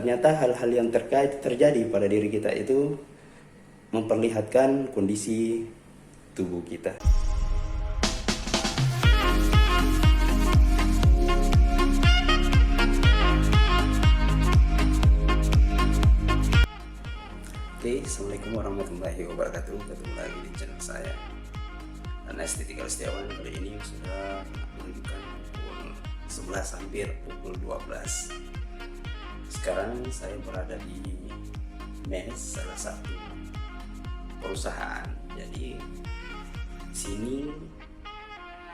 ternyata hal-hal yang terjadi pada diri kita itu memperlihatkan kondisi tubuh kita. Oke, assalamualaikum warahmatullahi wabarakatuh. Ketemu lagi di channel saya dan Estetika Setiawan. Kali ini sudah menunjukkan pukul 11, hampir pukul 12. Sekarang saya berada di mes salah satu perusahaan. Jadi sini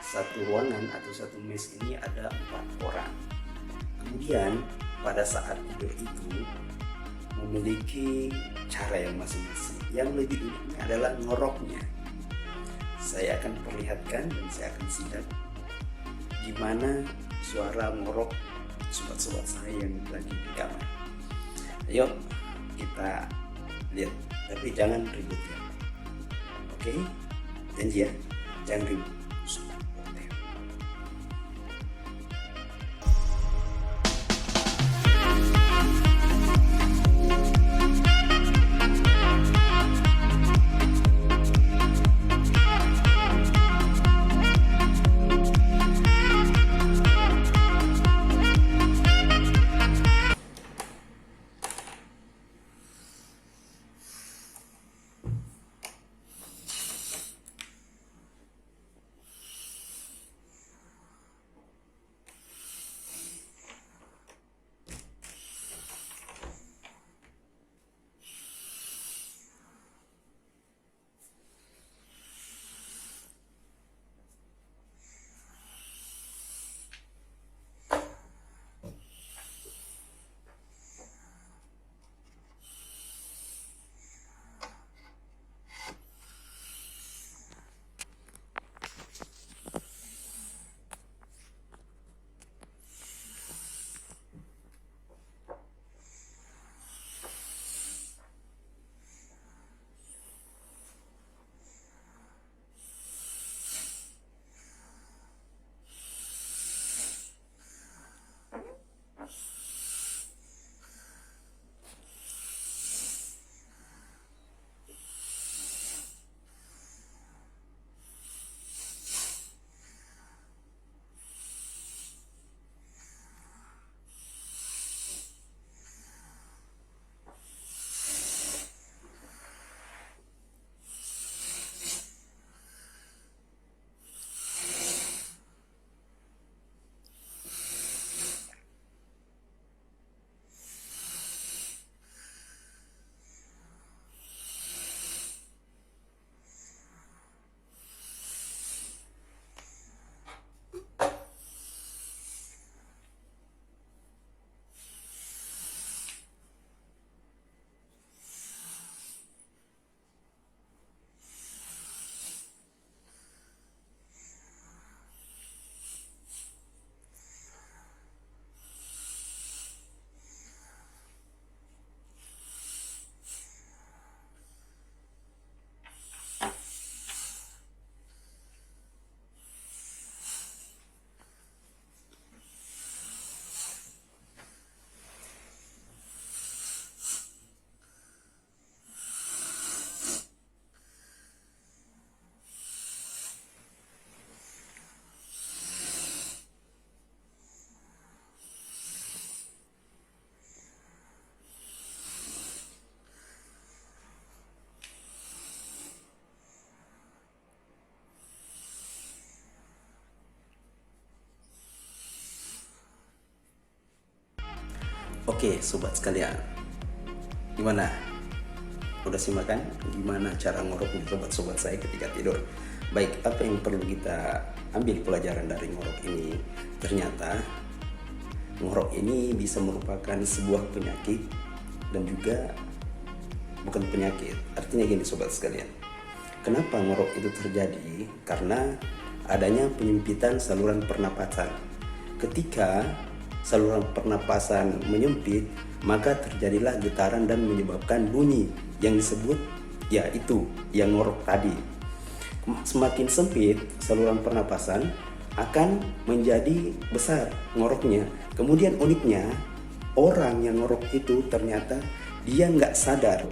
satu ruangan atau satu mes ini ada 4 orang. Kemudian pada saat tidur itu memiliki cara yang masing-masing. Yang lebih uniknya adalah ngoroknya. Saya akan perlihatkan dan saya akan sidak gimana suara ngorok sobat-sobat saya yang lagi di kamar. Ayo kita lihat, tapi jangan ribut ya. Oke, janji ya, jangan ribut. Oke, sobat sekalian, gimana? Udah simak kan gimana cara ngorok sobat-sobat saya ketika tidur? Baik, apa yang perlu kita ambil pelajaran dari ngorok ini? Ternyata ngorok ini bisa merupakan sebuah penyakit dan juga bukan penyakit. Artinya gini sobat sekalian, kenapa ngorok itu terjadi? Karena adanya penyempitan saluran pernapasan. Ketika saluran pernapasan menyempit, maka terjadilah getaran dan menyebabkan bunyi yang disebut yaitu yang ngorok tadi. Semakin sempit saluran pernapasan akan menjadi besar ngoroknya. Kemudian uniknya orang yang ngorok itu ternyata dia nggak sadar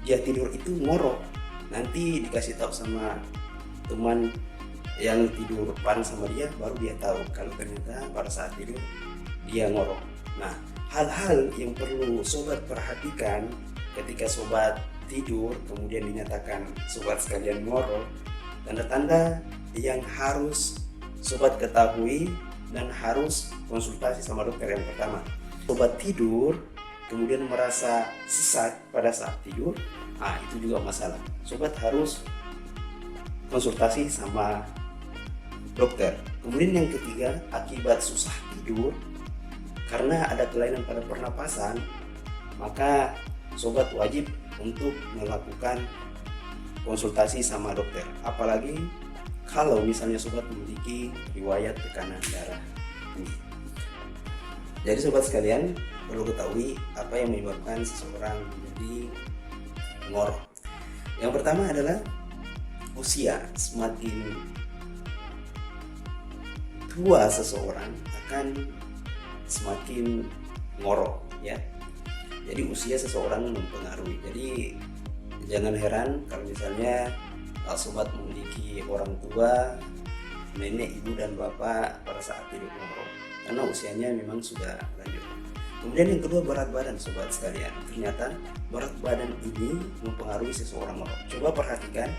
dia tidur itu ngorok. Nanti dikasih tahu sama teman yang tidur bareng sama dia, baru dia tahu kalau ternyata pada saat tidur dia ngorok. Nah, hal-hal yang perlu sobat perhatikan ketika sobat tidur kemudian dinyatakan sobat sekalian ngorok, tanda-tanda yang harus sobat ketahui dan harus konsultasi sama dokter. Yang pertama, sobat tidur kemudian merasa sesak pada saat tidur, itu juga masalah. Sobat harus konsultasi sama dokter. Kemudian yang ketiga, akibat susah tidur karena ada kelainan pada pernapasan, maka sobat wajib untuk melakukan konsultasi sama dokter. Apalagi kalau misalnya sobat memiliki riwayat tekanan darah tinggi. Jadi sobat sekalian perlu ketahui apa yang menyebabkan seseorang menjadi ngorok. Yang pertama adalah usia. Semakin tua seseorang akan semakin ngorok, ya. Jadi usia seseorang mempengaruhi. Jadi jangan heran kalau misalnya sobat memiliki orang tua, nenek, ibu, dan bapak pada saat tidur ngorok, karena usianya memang sudah lanjut. Kemudian yang kedua, berat badan sobat sekalian. Ternyata berat badan ini mempengaruhi seseorang ngorok. Coba perhatikan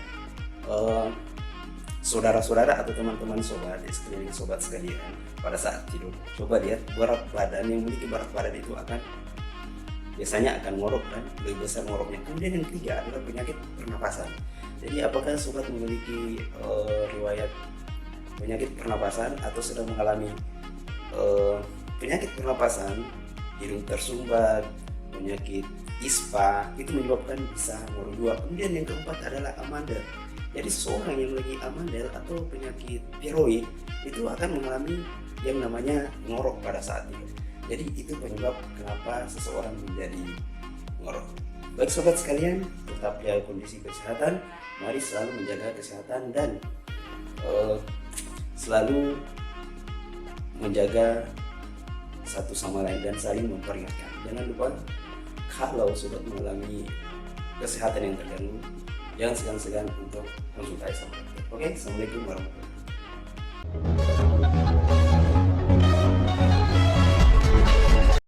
saudara-saudara atau teman-teman sobat di sekeliling sobat sekalian pada saat tidur. Coba lihat berat badan. Yang memiliki berat badan itu biasanya akan ngorok dan lebih besar ngoroknya. Kemudian yang ketiga adalah penyakit pernapasan. Jadi apakah sobat memiliki riwayat penyakit pernapasan atau sedang mengalami penyakit pernapasan, hidung tersumbat, penyakit ispa, itu menyebabkan bisa ngorok juga. Kemudian yang keempat adalah amandel. Jadi seseorang yang lagi amandel atau penyakit tiroid itu akan mengalami yang namanya ngorok pada saat itu. Jadi itu penyebab kenapa seseorang menjadi ngorok. Baik sobat sekalian, tetap jaga kondisi kesehatan. Mari selalu menjaga kesehatan dan selalu menjaga satu sama lain dan saling memperingatkan. Jangan lupa kalau sobat mengalami kesehatan yang terganggu, jangan segan-segan untuk konsultasi sama dokter. Oke, assalamualaikum warahmatullahi wabarakatuh.